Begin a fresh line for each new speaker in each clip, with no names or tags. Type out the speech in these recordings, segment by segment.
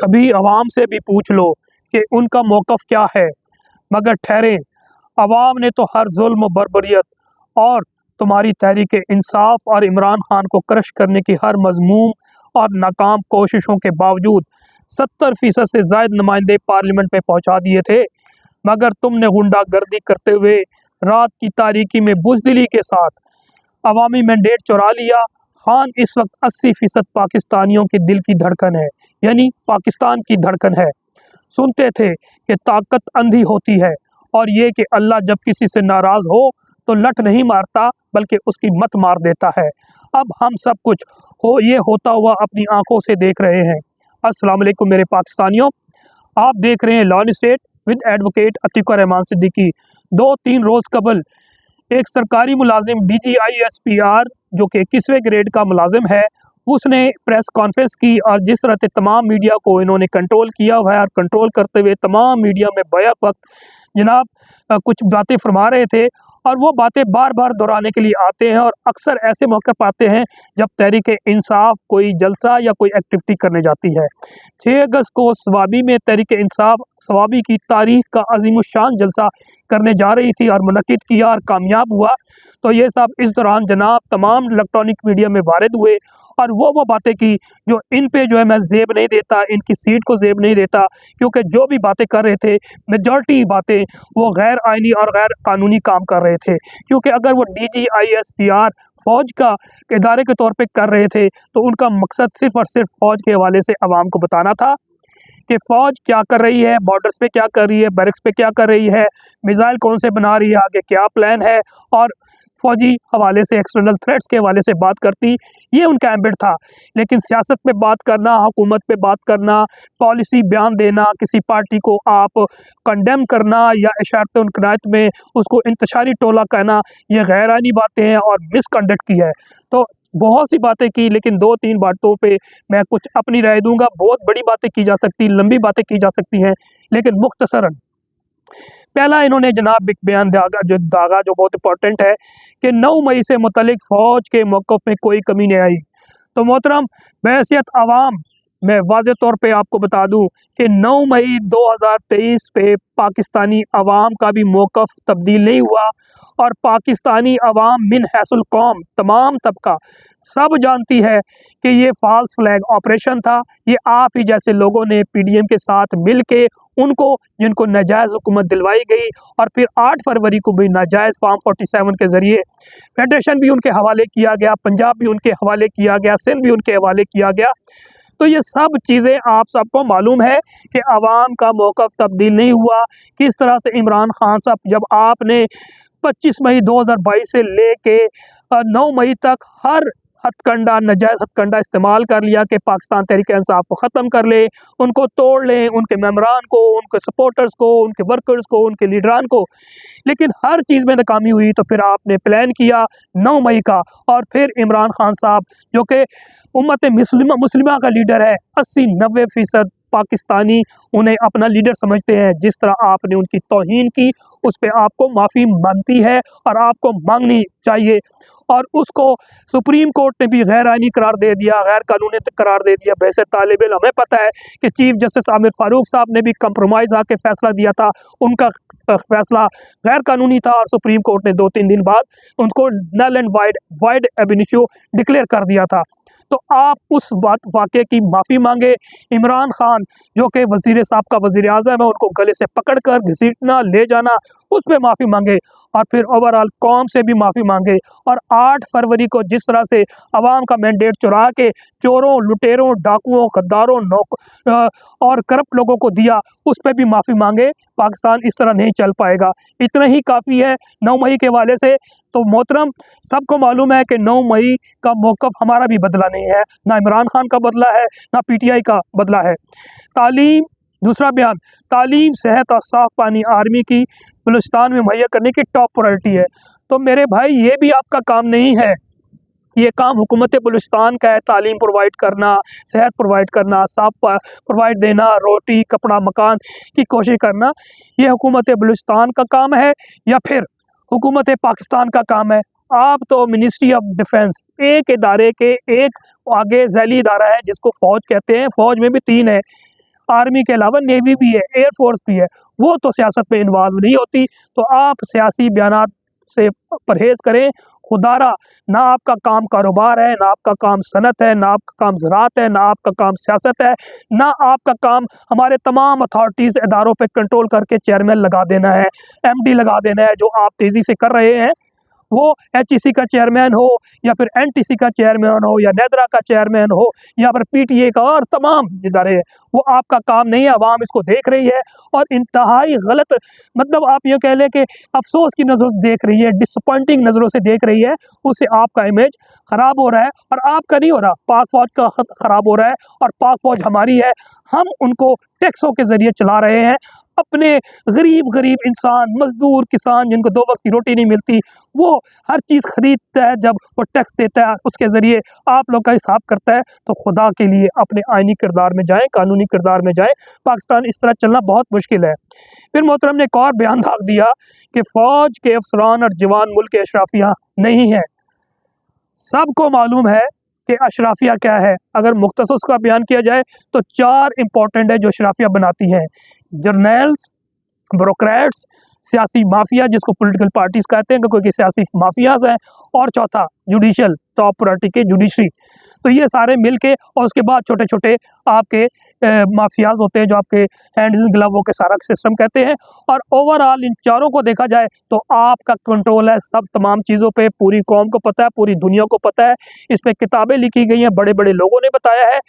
कभी अवाम से भी पूछ लो कि उनका मौक़िफ़ क्या है, मगर ठहरें, अवाम ने तो हर ज़ुल्म बर्बरियत और तुम्हारी तहरीक इंसाफ और इमरान खान को क्रश करने की हर मज़मूम और नाकाम कोशिशों के बावजूद 70% से ज़ायद नुमाइंदे पार्लियामेंट में पहुँचा दिए थे, मगर तुमने गुंडागर्दी करते हुए रात की तारीकी में बुज़दिली के साथ अवामी मैंडेट चुरा लिया। खान इस वक्त 80% पाकिस्तानियों के दिल की धड़कन है, यानी पाकिस्तान की धड़कन है। सुनते थे कि ताकत अंधी होती है और ये कि अल्लाह जब किसी से नाराज़ हो तो लठ नहीं मारता बल्कि उसकी मत मार देता है। अब हम सब कुछ ये होता हुआ अपनी आंखों से देख रहे हैं। अस्सलाम वालेकुम मेरे पाकिस्तानियों, आप देख रहे हैं law and state with advocate Atiqur Rahman Siddiqui. 2-3 रोज़ कबल एक सरकारी मुलाजिम DGISPR जो कि 21वें ग्रेड का मुलाजिम है, उसने प्रेस कॉन्फ्रेंस की और जिस तरह से तमाम मीडिया को इन्होंने कंट्रोल किया हुआ है और कंट्रोल करते हुए तमाम मीडिया में बैक वक्त जनाब कुछ बातें फरमा रहे थे और वो बातें बार बार दोहराने के लिए आते हैं और अक्सर ऐसे मौके पाते हैं जब तहरीक इंसाफ कोई जलसा या कोई एक्टिविटी करने जाती है। 6 अगस्त को सवाबी में तहरीक इंसाफ सवाबी की तारीख का अजीमुशान जलसा करने जा रही थी और मुनक्किद किया और कामयाब हुआ। तो ये सब इस दौरान जनाब तमाम इलेक्ट्रॉनिक मीडिया में वारिद हुए और वो बातें की जो इन पे जो है मैं ज़ेब नहीं देता, इनकी सीट को ज़ेब नहीं देता, क्योंकि जो भी बातें कर रहे थे मेजॉरिटी बातें वो गैर आइनी और गैर कानूनी काम कर रहे थे। क्योंकि अगर वो DGISPR फ़ौज का इदारे के तौर पे कर रहे थे तो उनका मकसद सिर्फ़ और सिर्फ फ़ौज के हवाले से आवाम को बताना था कि फ़ौज क्या कर रही है, बॉर्डर्स पे क्या कर रही है, बैरक्स पे क्या कर रही है, मिसाइल कौन से बना रही है, आगे क्या प्लान है और फ़ौजी हवाले से एक्सटर्नल थ्रेट्स के हवाले से बात करती, ये उनका एम्बिट था। लेकिन सियासत पे बात करना, हुकूमत पे बात करना, पॉलिसी बयान देना, किसी पार्टी को आप कंडेम करना या इशारत-उल-किनायत में उसको इंतशारी टोला कहना, ये गैर आइनी बातें हैं और मिसकंडक्ट की है। तो बहुत सी बातें की, लेकिन 2-3 बातों पे मैं कुछ अपनी राय दूँगा। बहुत बड़ी बातें की जा सकती, लंबी बातें की जा सकती हैं, लेकिन मुख्तसरन पहला इन्होंने जनाब एक बयान दागा जो बहुत इंपॉर्टेंट है कि 9 मई से मुतल्लिक फ़ौज के मौक़िफ़ में कोई कमी नहीं आई। तो मोहतरम, बहैसियत अवाम मैं वाज़ेह तौर पे आपको बता दूं कि 9 मई 2023 पे पाकिस्तानी अवाम का भी मौक़िफ़ तब्दील नहीं हुआ और पाकिस्तानी अवाम मिन हैसुल कौम तमाम तबका सब जानती है कि ये फ़ाल्स फ्लैग ऑपरेशन था। ये आप ही जैसे लोगों ने PDM के साथ मिल के उनको जिनको नाजायज़ हुकूमत दिलवाई गई और फिर 8 फरवरी को भी नाजायज़ फॉर्म 47 के ज़रिए फेडरेशन भी उनके हवाले किया गया, पंजाब भी उनके हवाले किया गया, सिंध भी उनके हवाले किया गया। तो ये सब चीज़ें आप सबको मालूम है कि अवाम का मौक़िफ़ तब्दील नहीं हुआ। किस तरह से इमरान खान साहब जब आपने 25 मई 2022 से लेके 9 मई तक हर हथकंडा नाजायज़ हथकंडा इस्तेमाल कर लिया कि पाकिस्तान तहरीक इंसाफ को ख़त्म कर ले, उनको तोड़ लें, उनके मेंबरान को, उनके सपोर्टर्स को, उनके वर्कर्स को, उनके लीडरान को, लेकिन हर चीज़ में नाकामी हुई। तो फिर आपने प्लान किया 9 मई का और फिर इमरान खान साहब जो कि उम्मत मुस्लिमा का लीडर है, 80-90% पाकिस्तानी उन्हें अपना लीडर समझते हैं। जिस तरह आपने उनकी तौहीन की उस पे आपको माफ़ी मांगती है और आपको मांगनी चाहिए और उसको सुप्रीम कोर्ट ने भी गैर आइनी करार दे दिया, गैर कानूनी करार दे दिया। वैसे तालिब इल्म हमें पता है कि चीफ जस्टिस आमिर फारूक साहब ने भी कंप्रोमाइज़ आके फ़ैसला दिया था, उनका फ़ैसला गैर कानूनी था और सुप्रीम कोर्ट ने 2-3 दिन बाद उनको null and void ab initio declare कर दिया था। तो आप उस वाक़े की माफ़ी मांगे। इमरान खान जो कि वज़ीर साहब का वज़ीर-ए-आज़म है, उनको गले से पकड़कर घसीटना ले जाना, उस पे माफ़ी मांगे और फिर ओवरऑल कौम से भी माफ़ी मांगे और 8 फरवरी को जिस तरह से अवाम का मैंडेट चुरा के चोरों, लुटेरों, डाकुओं, गद्दारों और करप्ट लोगों को दिया, उस पे भी माफ़ी मांगे। पाकिस्तान इस तरह नहीं चल पाएगा। इतना ही काफ़ी है 9 मई के हवाले से। तो मोहतरम, सबको मालूम है कि 9 मई का मौक़िफ़ हमारा भी बदला नहीं है, ना इमरान खान का बदला है, ना PTI का बदला है। तालीम, दूसरा बयान, तालीम, सेहत और साफ़ पानी आर्मी की बलूचिस्तान में मुहैया करने की टॉप प्रायोरिटी है। तो मेरे भाई, ये भी आपका काम नहीं है, ये काम हुकूमत बलूचिस्तान का है। तालीम प्रोवाइड करना, सेहत प्रोवाइड करना, साफ प्रोवाइड देना, रोटी, कपड़ा, मकान की कोशिश करना, ये हुकूमत बलूचिस्तान का काम है या फिर हुकूमत पाकिस्तान का काम है? आप तो मिनिस्ट्री ऑफ डिफेंस एक इदारे के एक आगे झैली इदारा है जिसको फ़ौज कहते हैं। फ़ौज में भी 3 है, आर्मी के अलावा नेवी भी है, एयरफोर्स भी है, वो तो सियासत में इन्वॉल्व नहीं होती। तो आप सियासी बयानात से परहेज़ करें। खुदारा ना आपका काम कारोबार है, ना आपका काम सनत है, ना आपका काम ज़राअत है, ना आपका काम सियासत है, ना आपका काम हमारे तमाम अथॉरिटीज़ इदारों पे कंट्रोल करके चेयरमैन लगा देना है, एमडी लगा देना है, जो आप तेज़ी से कर रहे हैं। वो एचईसी का चेयरमैन हो या फिर एनटीसी का चेयरमैन हो या नेदरा का चेयरमैन हो या फिर पीटीए का और तमाम इदारे, वो आपका काम नहीं है। अवाम इसको देख रही है और इंतहाई गलत, मतलब आप ये कह लें कि अफसोस की नज़रों से देख रही है, डिसअपॉइंटिंग नज़रों से देख रही है। उससे आपका इमेज ख़राब हो रहा है और आपका नहीं हो रहा, पाक फ़ौज का ख़राब हो रहा है। और पाक फ़ौज हमारी है, हम उनको टैक्सों के ज़रिए चला रहे हैं। अपने गरीब इंसान, मज़दूर, किसान जिनको 2 वक्त की रोटी नहीं मिलती, वो हर चीज़ खरीदता है, जब वो टैक्स देता है उसके ज़रिए आप लोग का हिसाब करता है। तो खुदा के लिए अपने आइनी किरदार में जाएँ, कानूनी किरदार में जाएँ। पाकिस्तान इस तरह चलना बहुत मुश्किल है। फिर मोहतरम ने एक और बयान दाग दिया कि फ़ौज के अफसरान और जवान मुल्क के अशराफिया नहीं हैं। सबको मालूम है कि अशराफिया क्या है। अगर मुख्तसर उसका बयान किया जाए तो 4 इम्पोर्टेंट है जो अशराफिया बनाती हैं: जर्नल्स, ब्यूरोक्रेट्स, सियासी माफिया जिसको पॉलिटिकल पार्टीज कहते हैं क्योंकि सियासी माफियाज हैं, और चौथा जुडिशल, टॉप प्रायोरिटी के जुडिशरी। तो ये सारे मिल के, और उसके बाद छोटे छोटे आपके माफियाज होते हैं जो आपके हैंड्स इन ग्लव के सारा सिस्टम कहते हैं। और ओवरऑल इन चारों को देखा जाए तो आपका कंट्रोल है सब तमाम चीज़ों पे। पूरी कौम को पता है, पूरी दुनिया को पता है, इस पर किताबें लिखी गई हैं, बड़े बड़े लोगों ने बताया है।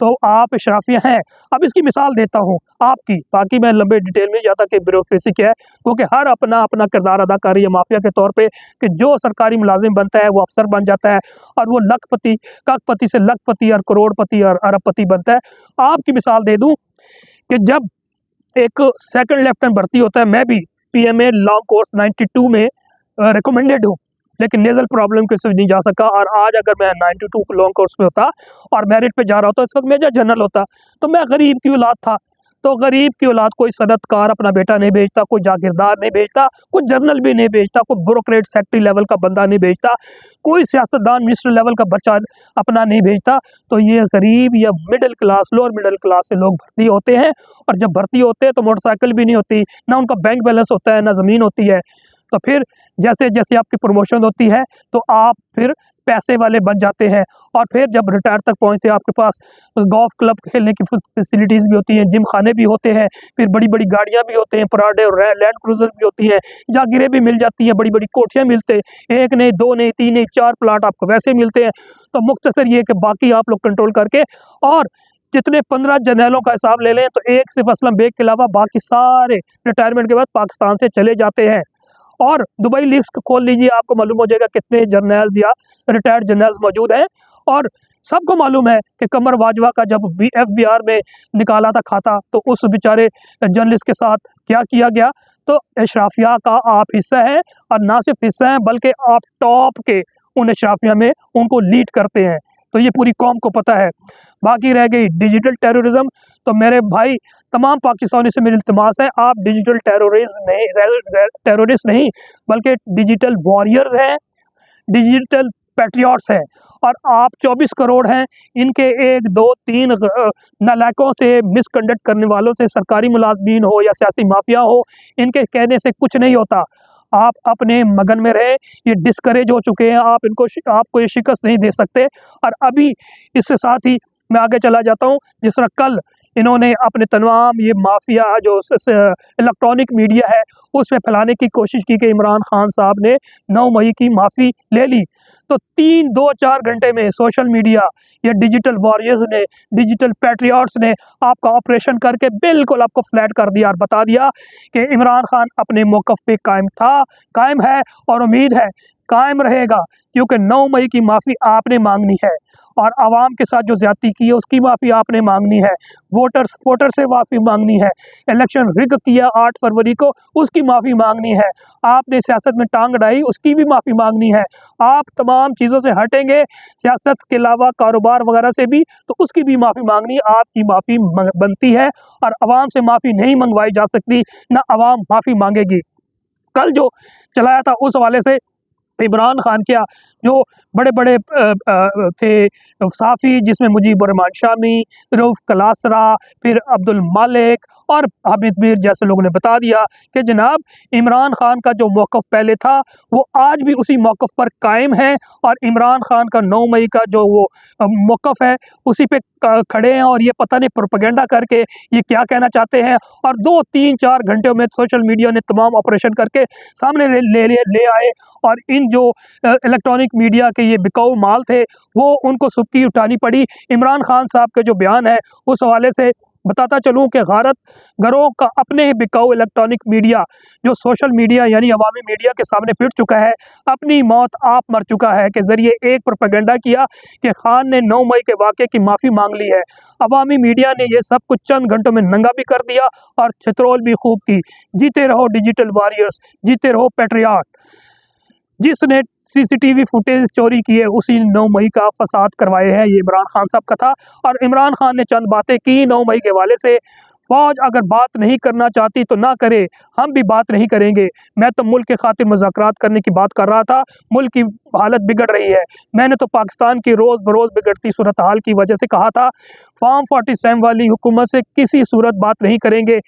तो आप अशराफिया हैं। अब इसकी मिसाल देता हूँ आपकी, बाकी मैं लंबे डिटेल में जाता कि ब्यूरोक्रेसी क्या है, क्योंकि हर अपना अपना किरदार अदा कर रही है माफिया के तौर पे, कि जो सरकारी मुलाजिम बनता है वो अफसर बन जाता है और वो लखपति, करोड़पति से लखपति और करोड़पति और अरबपति बनता है। आपकी मिसाल दे दूं कि जब एक सेकंड लेफ्टिनेंट भर्ती होता है, मैं भी पीएमए लॉन्ग कोर्स 92 में रिकमेंडेड हूँ, लेकिन नेजल प्रॉब्लम की वजह से नहीं जा सका। और आज अगर मैं 92 लॉन्ग कोर्स में होता और मेरिट पे जा रहा होता, इस वक्त मेजर जनरल होता। तो मैं गरीब की औलाद था, तो गरीब की औलाद कोई सनतकार अपना बेटा नहीं भेजता, कोई जागीरदार नहीं भेजता, कोई जनरल भी नहीं भेजता, कोई ब्यूरोक्रेट सेक्रेटरी लेवल का बंदा नहीं भेजता, कोई सियासतदान मिनिस्टर लेवल का बच्चा अपना नहीं भेजता। तो ये गरीब या middle class, lower middle class से लोग भर्ती होते हैं। और जब भर्ती होते हैं तो मोटरसाइकिल भी नहीं होती, ना उनका बैंक बैलेंस होता है, ना ज़मीन होती है। तो फिर जैसे जैसे आपकी प्रमोशन होती है तो आप फिर पैसे वाले बन जाते हैं। और फिर जब रिटायर तक पहुंचते हैं, आपके पास गोल्फ क्लब खेलने की फैसिलिटीज़ भी होती हैं, जिम खाने भी होते हैं, फिर बड़ी बड़ी गाड़ियां भी होते हैं, पराडे और लैंड क्रूजर भी होती हैं, जागीरें भी मिल जाती हैं, बड़ी बड़ी कोठियां मिलते हैं, 1 नहीं 2 नहीं 3 नहीं 4 प्लाट आपको वैसे मिलते हैं। तो मुख्तसर ये कि बाकी आप लोग कंट्रोल करके, और जितने 15 जर्नलों का हिसाब ले लें तो एक सिर्फ असलम बेग के अलावा बाकी सारे रिटायरमेंट के बाद पाकिस्तान से चले जाते हैं। और दुबई लिस्ट खोल लीजिए, आपको मालूम हो जाएगा कितने जर्नल्स या रिटायर्ड जर्नल्स मौजूद हैं। और सबको मालूम है कि कमर वाजवा का जब एफबीआर में निकाला था खाता, तो उस बेचारे जर्नलिस्ट के साथ क्या किया गया। तो अशराफिया का आप हिस्सा है, और ना सिर्फ हिस्सा है बल्कि आप टॉप के उन अशराफिया में उनको लीड करते हैं। तो ये पूरी कौम को पता है। बाकी रह गई डिजिटल टेररिज्म, तो मेरे भाई तमाम पाकिस्तानी से मेरी इल्तिमास है, आप डिजिटल टेररिस्ट नहीं बल्कि डिजिटल वॉरियर्स हैं, डिजिटल पैट्रियट्स हैं। और आप 24 करोड़ हैं, इनके 1 2 3 नालायकों से, मिसकंडक्ट करने वालों से, सरकारी मुलाजमीन हो या सियासी माफिया हो, इनके कहने से कुछ नहीं होता। आप अपने मगन में रहे, ये डिस्करेज हो चुके हैं, आपको ये शिकस्त नहीं दे सकते। और अभी इससे साथ ही मैं आगे चला जाता हूँ, जिस तरह कल इन्होंने अपने तमाम ये माफिया जो इलेक्ट्रॉनिक मीडिया है उसमें फैलाने की कोशिश की कि इमरान खान साहब ने 9 मई की माफ़ी ले ली। तो 3-2-4 घंटे में सोशल मीडिया या डिजिटल वॉरियर्स ने, डिजिटल पैट्रियट्स ने आपका ऑपरेशन करके बिल्कुल आपको फ्लैट कर दिया और बता दिया कि इमरान खान अपने मौक़िफ़ पे कायम था, कायम है और उम्मीद है कायम रहेगा, क्योंकि 9 मई की माफ़ी आपने मांगनी है और आवाम के साथ जो ज़्यादती की है उसकी माफ़ी आपने मांगनी है, वोटर से माफ़ी मांगनी है, इलेक्शन रिग किया 8 फरवरी को उसकी माफ़ी मांगनी है, आपने सियासत में टांग अड़ाई उसकी भी माफ़ी मांगनी है। आप तमाम चीज़ों से हटेंगे, सियासत के अलावा कारोबार वगैरह से भी, तो उसकी भी माफ़ी मांगनी आपकी माफ़ी बनती है। और आवाम से माफ़ी नहीं मंगवाई जा सकती, ना आवाम माफ़ी मांगेगी। कल जो चलाया था उस हवाले से इमरान खान क्या जो बड़े बड़े थे साफ़ी, जिसमें मुजीबुर रहमान शामी, रऊफ़ कलासरा, फिर अब्दुल मालिक और हामिद मीर जैसे लोगों ने बता दिया कि जनाब इमरान खान का जो मौक़िफ़ पहले था वो आज भी उसी मौक़िफ़ पर कायम है, और इमरान खान का 9 मई का जो वो मौक़िफ़ है उसी पे खड़े हैं, और ये पता नहीं प्रोपेगेंडा करके ये क्या कहना चाहते हैं। और 2, 3, 4 घंटे में सोशल मीडिया ने तमाम ऑपरेशन करके सामने ले आए, और इन जो इलेक्ट्रॉनिक मीडिया के ये बिकाऊ माल थे वो उनको सुर्ख़ी उठानी पड़ी। इमरान खान साहब के जो बयान है उस हवाले से बताता चलूँ कि गारत घरों का अपने ही बिकाऊ इलेक्ट्रॉनिक मीडिया जो सोशल मीडिया यानी अवामी मीडिया के सामने पिट चुका है, अपनी मौत आप मर चुका है, के ज़रिए एक प्रोपेगेंडा किया कि खान ने 9 मई के वाक़े की माफ़ी मांग ली है। अवामी मीडिया ने ये सब कुछ चंद घंटों में नंगा भी कर दिया और छितरोल भी खूब की। जीते रहो डिजिटल वॉरियर्स, जीते रहो पैट्रियट। जिसने सीसीटीवी फुटेज चोरी किए उसी 9 मई का फसाद करवाए हैं, ये इमरान खान साहब का था। और इमरान खान ने चंद बातें की 9 मई के हवाले से। फ़ौज अगर बात नहीं करना चाहती तो ना करे, हम भी बात नहीं करेंगे। मैं तो मुल्क के खातिर मुज़ाकरात करने की बात कर रहा था, मुल्क की हालत बिगड़ रही है। मैंने तो पाकिस्तान की रोज़ बरोज़ बिगड़ती सूरत हाल की वजह से कहा था, फॉर्म 47 वाली हुकूमत से किसी सूरत बात नहीं करेंगे।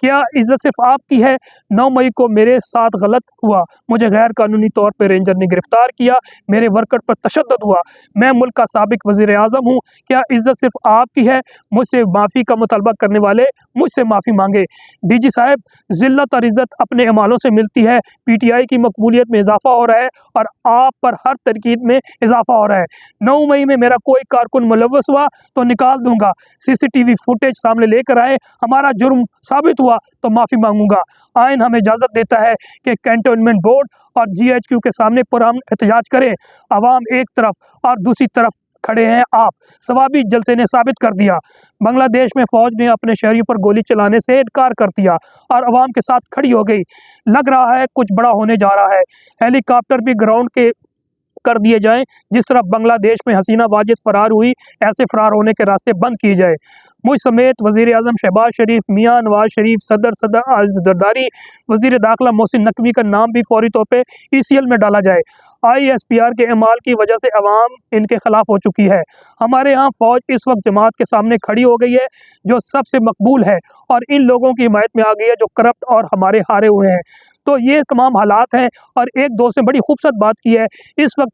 क्या इज़्ज़त सिर्फ आपकी है? 9 मई को मेरे साथ गलत हुआ, मुझे गैर कानूनी तौर पर रेंजर ने गिरफ्तार किया, मेरे वर्कर पर तशद्दुद हुआ, मैं मुल्क का साबिक वज़ीर आज़म हूँ। क्या इज़्ज़त सिर्फ आपकी है? मुझसे माफ़ी का मुतालबा करने वाले मुझसे माफ़ी मांगे। डीजी साहब, ज़िल्लत और इज़्ज़त अपने अमालों से मिलती है। पीटीआई की मकबूलियत में इजाफा हो रहा है और आप पर हर तरकीब में इजाफा हो रहा है। 9 मई में मेरा कोई कारकुन मुलव्वस हुआ तो निकाल दूंगा। सीसीटीवी फुटेज सामने लेकर आए, हमारा जुर्म साबित हुआ तो माफ़ी मांगूंगा। आइन हमें इजाज़त देता है कि कैंटोनमेंट बोर्ड और जीएचक्यू के सामने पुरअमन एहतजाज करें। अवाम एक तरफ और दूसरी तरफ खड़े हैं आप। सवाबी जलसे ने साबित कर दिया। बांग्लादेश में फ़ौज ने अपने शहरियों पर गोली चलाने से इनकार कर दिया और अवाम के साथ खड़ी हो गई। लग रहा है कुछ बड़ा होने जा रहा है। हेलीकॉप्टर भी ग्राउंड के कर दिए जाएं, जिस तरह बांग्लादेश में हसीना वाजिद फरार हुई, ऐसे फरार होने के रास्ते बंद किए जाए। मुझ समेत वज़ीर आज़म शहबाज शरीफ, मियाँ नवाज शरीफ, सदर आज़िज़ जरदारी, वज़ीर दाखिला मोहसिन नकवी का नाम भी फौरी तौर पे ECL में डाला जाए। ISPR के अमाल की वजह से अवाम इनके खिलाफ हो चुकी है। हमारे यहाँ फ़ौज इस वक्त जमात के सामने खड़ी हो गई है जो सबसे मकबूल है, और इन लोगों की हिमायत में आ गई है जो करप्ट और हमारे हारे हुए हैं। तो ये तमाम हालात हैं, और एक दोस्त ने बड़ी खूबसूरत बात की है। इस वक्त